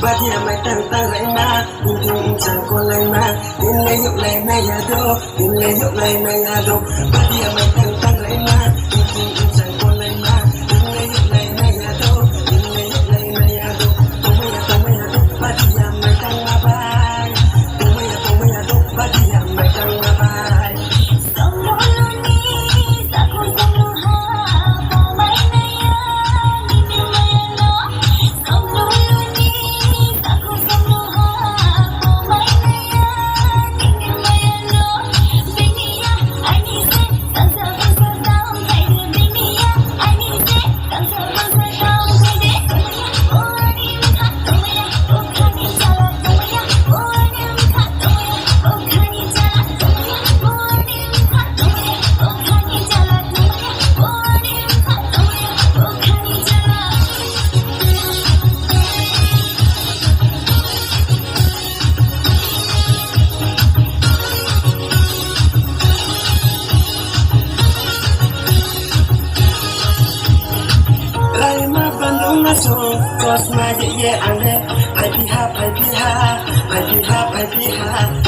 Badia mai tang tang lại ma, nhưng nhưng chẳng còn lại ma, in lấy dục lại này ya do, in lấy dục lại này ya do. Badia mai tang tang lại ma, nhưng nhưng chẳng còn lại ma, in lấy dục lại này ya do, in lấy dục lại này ya do. Tumaya ya do, badia mai tang ma bai, tumaya ya do, badia mai tang ma bai. Cause my yeah, I'm there. I be happy, I be happy, I be happy, I be happy.